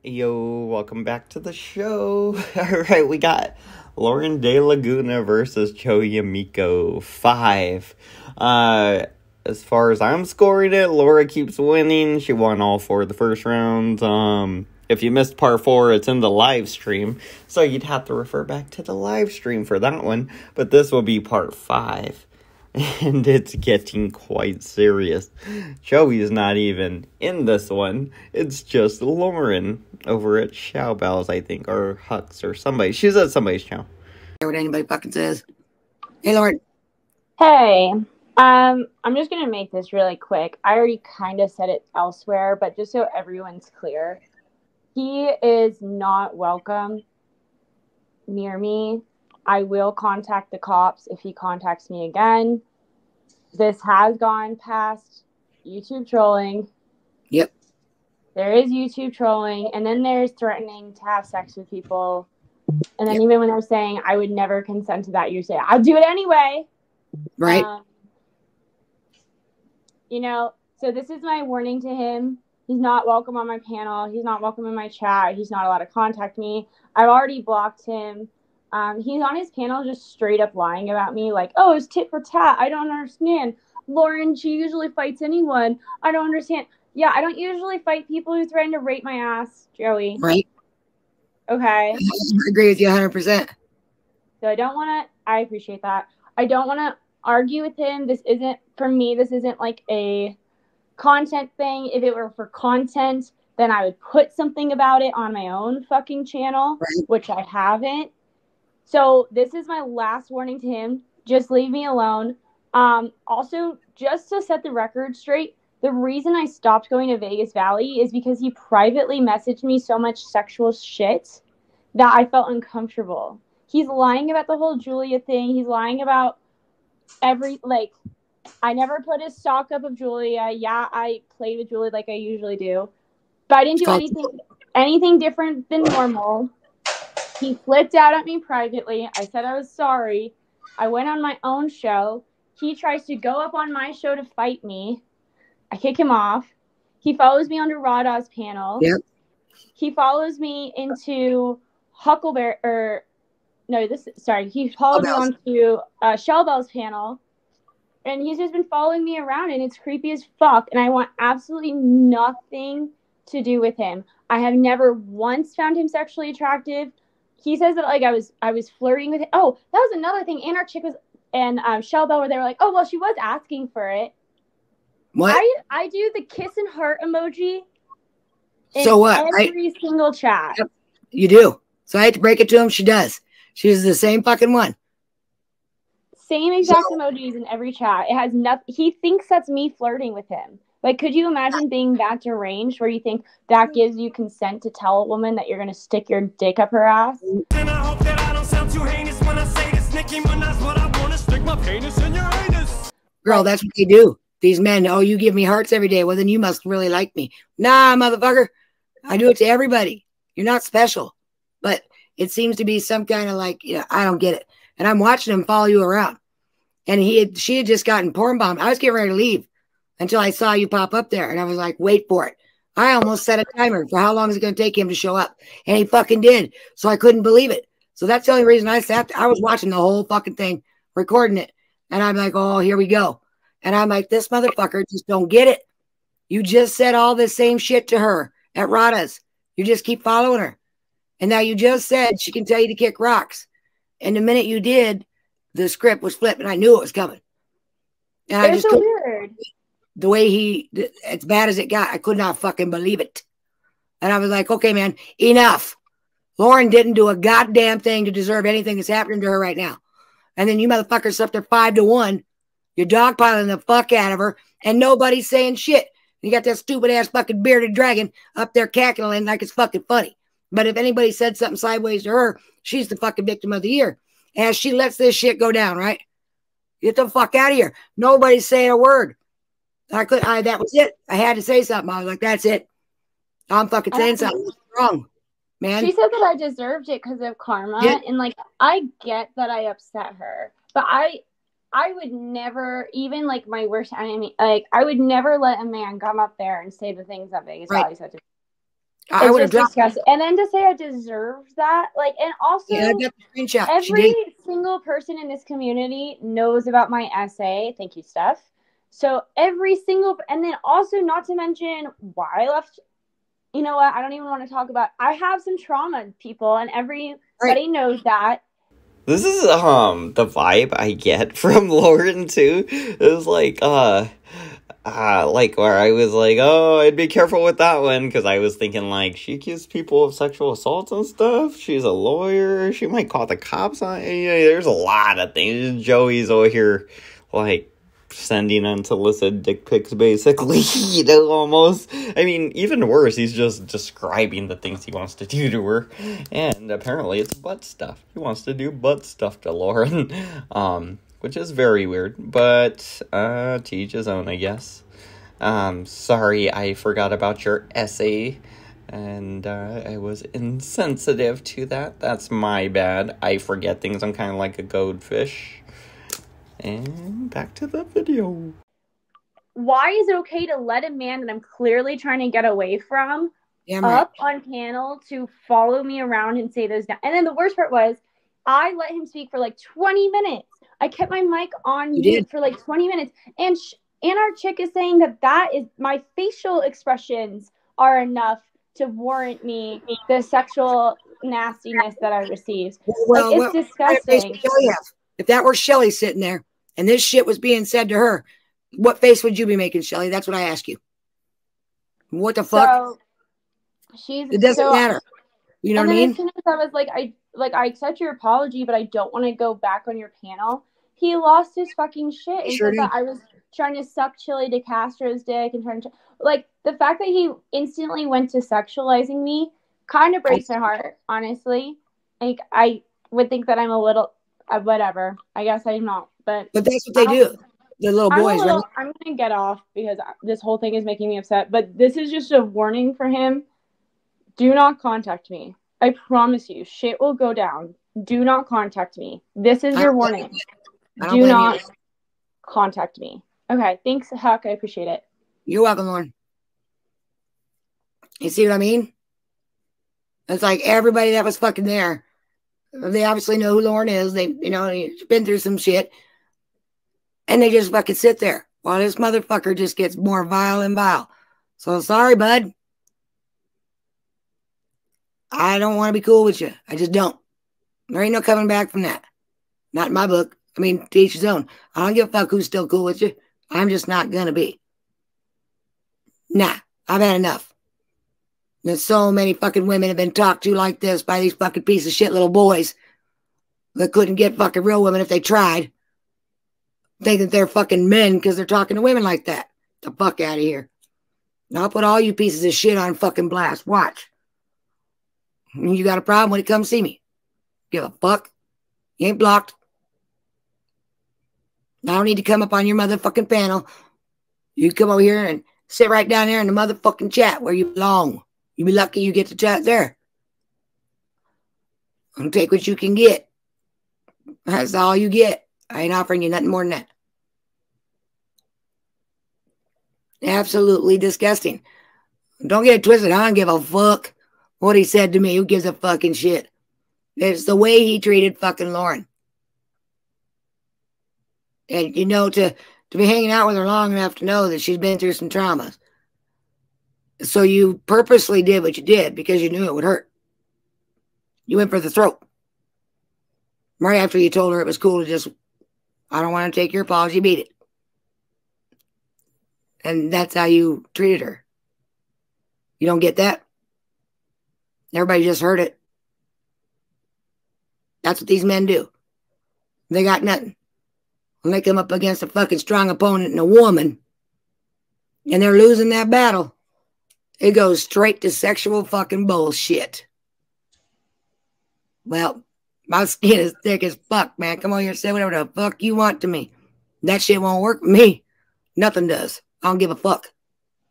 Yo, welcome back to the show. All right, we got Lauren De Laguna versus Cho Yamiko 5. As far as I'm scoring it, Laura keeps winning. She won all four of the first rounds. If you missed part 4, it's in the live stream, so you'd have to refer back to the live stream for that one. But this will be part 5. And it's getting quite serious. Joey's not even in this one. It's just Lauren over at Showbells, I think, or Hux or somebody. She's at somebody's channel. What anybody fucking says. Hey, Lauren. Hey, I'm just gonna make this really quick. I already kind of said it elsewhere, but just so everyone's clear, he is not welcome near me. I will contact the cops if he contacts me again. This has gone past YouTube trolling. Yep. There is YouTube trolling, and then there's threatening to have sex with people. And then even when they're saying, I would never consent to that, you say, I'll do it anyway. Right. So this is my warning to him. He's not welcome on my panel. He's not welcome in my chat. He's not allowed to contact me. I've already blocked him. He's on his panel just straight up lying about me. Like, oh, it's tit for tat. I don't understand. Lauren, she usually fights anyone. I don't understand. Yeah, I don't usually fight people who threaten to rape my ass, Joey. Right. Okay. I agree with you 100%. So I appreciate that. I don't want to argue with him. This isn't like a content thing. If it were for content, then I would put something about it on my own fucking channel, right, which I haven't. So this is my last warning to him. Just leave me alone. Also, just to set the record straight, the reason I stopped going to Vegas Valley is because he privately messaged me so much sexual shit that I felt uncomfortable. He's lying about the whole Julia thing. He's lying about I never put his stock up of Julia. Yeah, I played with Julia like I usually do. But I didn't do anything different than normal. He flipped out at me privately. I said I was sorry. I went on my own show. He tries to go up on my show to fight me. I kick him off. He follows me onto Rada's panel. Yep. He follows me into he followed me onto Shellbell's panel. And he's just been following me around, and it's creepy as fuck. And I want absolutely nothing to do with him. I have never once found him sexually attractive. He says that I was flirting with him. Oh, that was another thing. And our chick and Shellbell were there like, oh well, she was asking for it. What? I do the kiss and heart emoji. So what? Every single chat. Yep, you do. So I had to break it to him. She does. She's the same fucking one. Same exact emojis in every chat. It has nothing. He thinks that's me flirting with him. Like, could you imagine being that deranged where you think that gives you consent to tell a woman that you're going to stick your dick up her ass? And I hope that I don't sound too heinous when I say this. Nicki Minaj, what I want to stick my penis in your anus. Girl, that's what they do. These men, oh, you give me hearts every day. Well, then you must really like me. Nah, motherfucker. I do it to everybody. You're not special. But it seems to be some kind of I don't get it. And I'm watching him follow you around. And she had just gotten porn bombed. I was getting ready to leave until I saw you pop up there. And I was like, wait for it. I almost set a timer for how long is it going to take him to show up. And he fucking did. So I couldn't believe it. So that's the only reason I sat there. I was watching the whole fucking thing, recording it. And I'm like, oh, here we go. And I'm like, this motherfucker just don't get it. You just said all this same shit to her at Rada's. You just keep following her. And now you just said she can tell you to kick rocks. And the minute you did, the script was flipped, and I knew it was coming. And I just weird. The way as bad as it got, I could not fucking believe it. And I was like, okay, man, enough. Lauren didn't do a goddamn thing to deserve anything that's happening to her right now. And then you motherfuckers up there 5-1. You're dogpiling the fuck out of her, and nobody's saying shit. You got that stupid ass fucking bearded dragon up there cackling like it's fucking funny. But if anybody said something sideways to her, she's the fucking victim of the year. As she lets this shit go down, right? Get the fuck out of here. Nobody's saying a word. That was it. I had to say something. I was like, that's it. I'm fucking saying something wrong, man. She said that I deserved it because of karma. Yeah. And I get that I upset her. But I would never, even my worst enemy, I would never let a man come up there and say the things that Vegas Valley said to me. I would have dropped. Disgusting. And then to say I deserved that, like, and also, Yeah, I got the screenshot. every single person in this community knows about my essay. Thank you, Steph. So every single, and then also not to mention why I left. You know what? I don't even want to talk about. I have some trauma, people, and everybody knows that. This is the vibe I get from Lauren too. It was like like where I was like, oh, I'd be careful with that one, because I was thinking like, she accused people of sexual assaults and stuff. She's a lawyer. She might call the cops on. There's a lot of things. Joey's over here like sending unsolicited dick pics, basically. Almost. I mean, even worse, he's just describing the things he wants to do to her, and apparently it's butt stuff. He wants to do butt stuff to Lauren, which is very weird, but to each his own, I guess. Sorry, I forgot about your essay, and I was insensitive to that. That's my bad. I forget things. I'm kind of like a goldfish. And back to the video. Why is it okay to let a man that I'm clearly trying to get away from up on panel to follow me around and say those down? And then the worst part was, I let him speak for like 20 minutes. I kept my mic on mute for like 20 minutes. And our chick is saying that is my facial expressions are enough to warrant me the sexual nastiness that I received. Well, like, it's disgusting. If that were Shelly sitting there and this shit was being said to her, what face would you be making, Shelly? That's what I ask you. What the fuck? So, it doesn't matter. You know what I mean? As soon as I was like, I accept your apology, but I don't want to go back on your panel. He lost his fucking shit and said that I was trying to suck Chili DeCastro's dick and trying to, like, the fact that he instantly went to sexualizing me kind of breaks my heart, honestly. Like, I would think that I'm a little, whatever. I guess I'm not, but that's what they do. The little boys, right? I'm going to get off because this whole thing is making me upset, but this is just a warning for him. Do not contact me. I promise you, shit will go down. Do not contact me. This is your warning. Do not contact me. Okay, thanks, Huck. I appreciate it. You're welcome, Lauren. You see what I mean? It's like everybody that was fucking there, they obviously know who Lauren is. They, he's been through some shit. And they just fucking sit there while this motherfucker just gets more vile and vile. So sorry, bud. I don't want to be cool with you. I just don't. There ain't no coming back from that. Not in my book. I mean, to each his own. I don't give a fuck who's still cool with you. I'm just not going to be. Nah, I've had enough. There's so many fucking women have been talked to like this by these fucking piece of shit little boys that couldn't get fucking real women if they tried. Think that they're fucking men because they're talking to women like that. Get the fuck out of here. I'll put all you pieces of shit on fucking blast. Watch. You got a problem when it comes see me. Give a fuck. You ain't blocked. I don't need to come up on your motherfucking panel. You come over here and sit right down there in the motherfucking chat where you belong. You be lucky you get to chat there. And take what you can get. That's all you get. I ain't offering you nothing more than that. Absolutely disgusting. Don't get it twisted. I don't give a fuck what he said to me. Who gives a fucking shit? It's the way he treated fucking Lauren. And, to be hanging out with her long enough to know that she's been through some traumas. So you purposely did what you did because you knew it would hurt. You went for the throat. Right after you told her it was cool to just, I don't want to take your apology, beat it. And that's how you treated her. You don't get that? Everybody just heard it. That's what these men do. They got nothing. When they come up against a fucking strong opponent and a woman, and they're losing that battle, it goes straight to sexual fucking bullshit. Well, my skin is thick as fuck, man. Come on here and say whatever the fuck you want to me. That shit won't work for me. Nothing does. I don't give a fuck.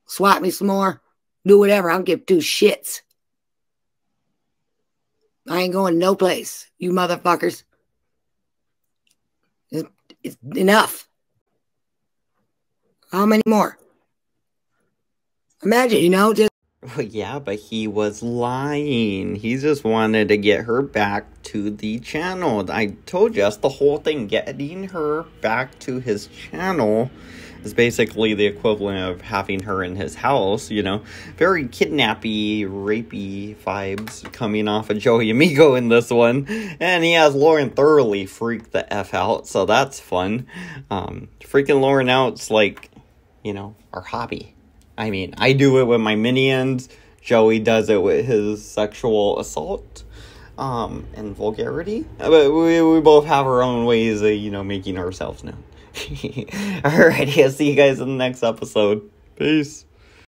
Swat me some more. Do whatever. I don't give two shits. I ain't going no place, you motherfuckers. It's enough. How many more? Imagine, just Well, yeah, but he was lying. He just wanted to get her back to the channel. I told you, that's the whole thing. Getting her back to his channel is basically the equivalent of having her in his house, you know. Very kidnappy, rapey vibes coming off of Joey Amigo in this one. And he has Lauren thoroughly freaked the F out, so that's fun. Freaking Lauren out's like, you know, our hobby. I mean, I do it with my minions. Joey does it with his sexual assault and vulgarity. But we both have our own ways of, you know, making ourselves known. Alrighty, I'll see you guys in the next episode. Peace.